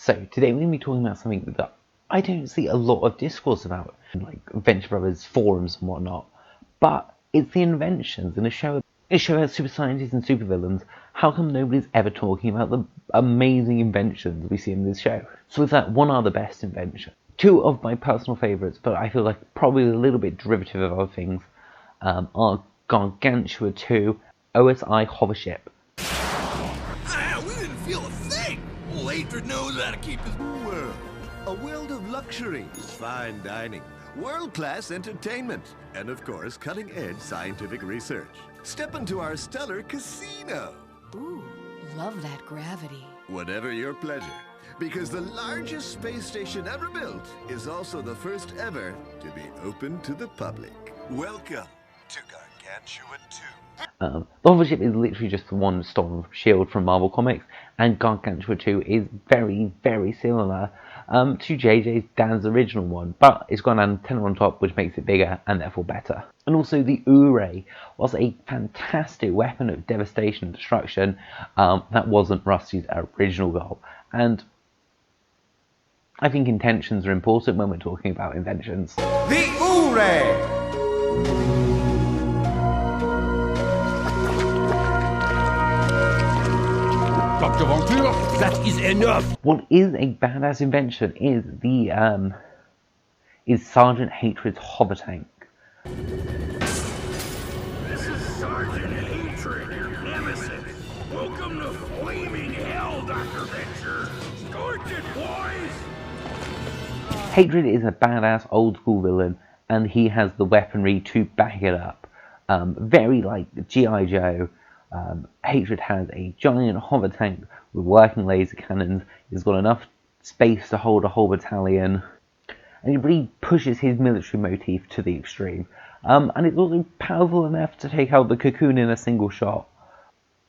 So today we're going to be talking about something that I don't see a lot of discourse about, like Venture Brothers forums and whatnot, but it's the inventions in a show. A show has super scientists and supervillains. How come nobody's ever talking about the amazing inventions we see in this show? So with that, one are the best inventions. Two of my personal favourites, but I feel like probably a little bit derivative of other things, are Gargantua 2, OSI hovership. We didn't feel a thing. Old Hatred knows how to keep his world. A world of luxury, fine dining, world-class entertainment, and of course, cutting-edge scientific research. Step into our stellar casino. Ooh, love that gravity. Whatever your pleasure, because the largest space station ever built is also the first ever to be open to the public. Welcome to Gargantua 2. The hovership is literally just the one stolen from S.H.I.E.L.D. from Marvel Comics, and Gargantua 2 is very, very similar to JJ's Dan's original one, but it's got an antenna on top which makes it bigger and therefore better. And also the U-Ray was a fantastic weapon of devastation and destruction that wasn't Rusty's original goal. And I think intentions are important when we're talking about inventions. The U-Ray! Dr. Venture, that is enough! What is a badass invention is the Sergeant Hatred's hover tank. This is Sergeant Hatred, your nemesis. Welcome to flaming hell, Dr. Venture. Scorch it, boys! Hatred is a badass old school villain, and he has the weaponry to back it up. Very like G.I. Joe. Hatred has a giant hover tank with working laser cannons. He's got enough space to hold a whole battalion, and he really pushes his military motif to the extreme. And it's also powerful enough to take out the Cocoon in a single shot,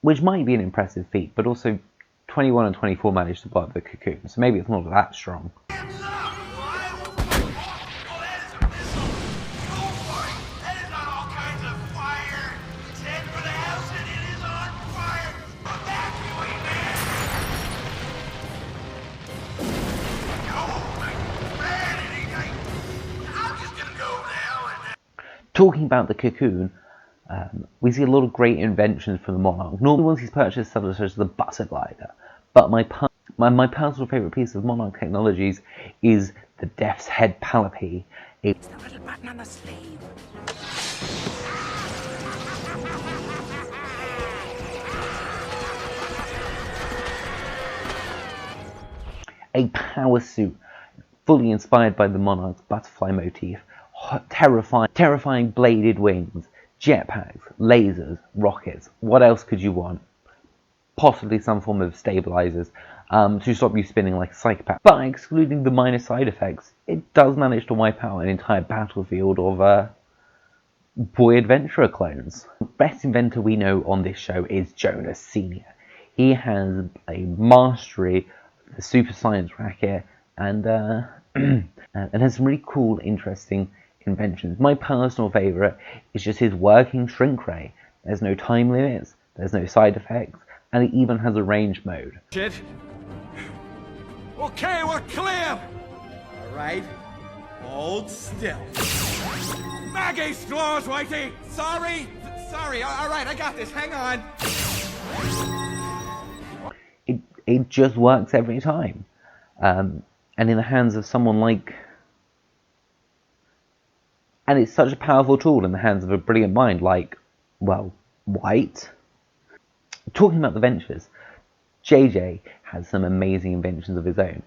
which might be an impressive feat, but also 21 and 24 managed to blow up the Cocoon, so maybe it's not that strong. Talking about the Cocoon, we see a lot of great inventions from the Monarch. Normally ones he's purchased such as the butter glider, but my personal favourite piece of Monarch technologies is the Death's Head Palipy. It's the little button on the sleeve. A power suit fully inspired by the Monarch's butterfly motif. Terrifying bladed wings, jetpacks, lasers, rockets. What else could you want? Possibly some form of stabilizers to stop you spinning like a psychopath. But excluding the minor side effects, it does manage to wipe out an entire battlefield of boy adventurer clones. The best inventor we know on this show is Jonas Sr. He has a mastery of the super science racket and has some really cool, interesting inventions. My personal favourite is just his working shrink ray. There's no time limits, there's no side effects, and it even has a range mode. Shit. Okay, we're clear! Alright, hold still. Maggie scores, Whitey! Sorry, alright, I got this, hang on. It just works every time. And in the hands of someone like... And it's such a powerful tool in the hands of a brilliant mind like, well, White. Talking about the ventures, JJ has some amazing inventions of his own.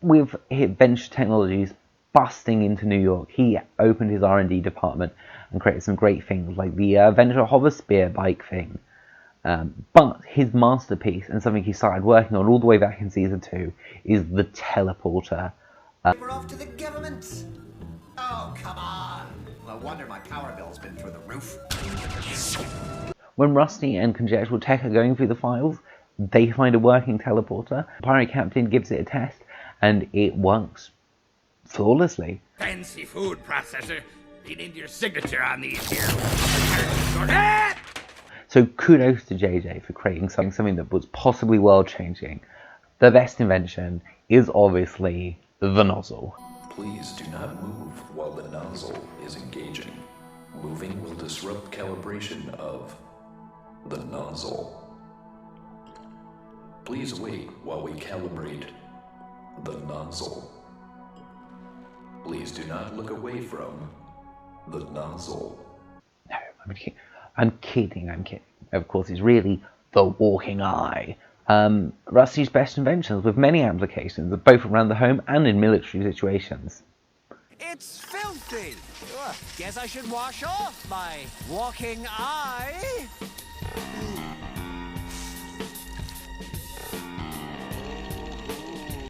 With Venture Technologies busting into New York, he opened his R&D department and created some great things like the Venture Hover Spear bike thing. But his masterpiece, and something he started working on all the way back in Season 2, is the teleporter. We're off to the government. Oh, come on. No wonder my power bill's been through the roof. When Rusty and Conjectural Tech are going through the files, they find a working teleporter. The pirate captain gives it a test, and it works flawlessly. Fancy food processor. You need your signature on these here. So kudos to JJ for creating something that was possibly world-changing. the best invention is obviously the nozzle. Please do not move while the nozzle is engaging. Moving will disrupt calibration of the nozzle. Please wait while we calibrate the nozzle. Please do not look away from the nozzle. No, I'm kidding. Of course, it's really the walking eye. Rusty's best inventions with many applications, both around the home and in military situations. It's filthy! Ugh, guess I should wash off my walking eye.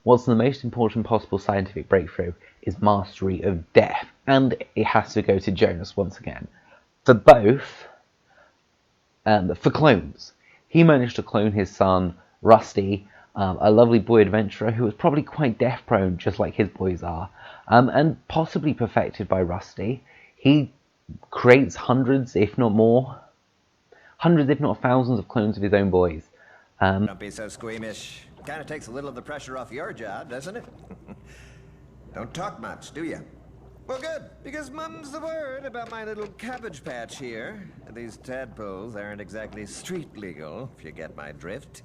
What's the most important possible scientific breakthrough is mastery of death, and it has to go to Jonas once again. For both, for clones, he managed to clone his son, Rusty, a lovely boy adventurer who was probably quite death-prone, just like his boys are, and possibly perfected by Rusty. He creates hundreds, if not thousands of clones of his own boys. Don't be so squeamish. Kind of takes a little of the pressure off your job, doesn't it? Don't talk much, do you? Well, good, because mum's the word about my little cabbage patch here. These tadpoles aren't exactly street legal, if you get my drift.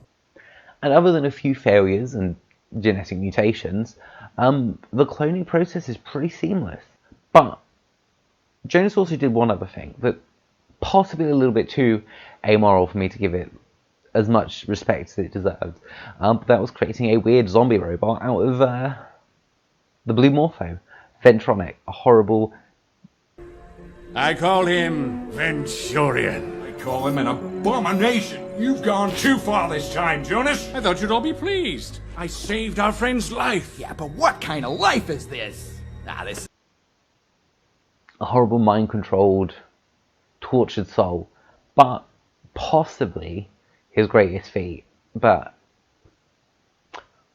And other than a few failures and genetic mutations, the cloning process is pretty seamless. But Jonas also did one other thing that possibly a little bit too amoral for me to give it as much respect as it deserved. That was creating a weird zombie robot out of the Blue Morpho, Ventronic, a horrible... I call him Venturian. I call him an abomination. You've gone too far this time, Jonas. I thought you'd all be pleased. I saved our friend's life. Yeah, but what kind of life is this? This a horrible mind-controlled, tortured soul, but possibly his greatest feat. But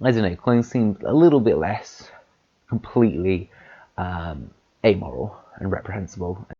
I don't know, clones seemed a little bit less completely amoral and reprehensible.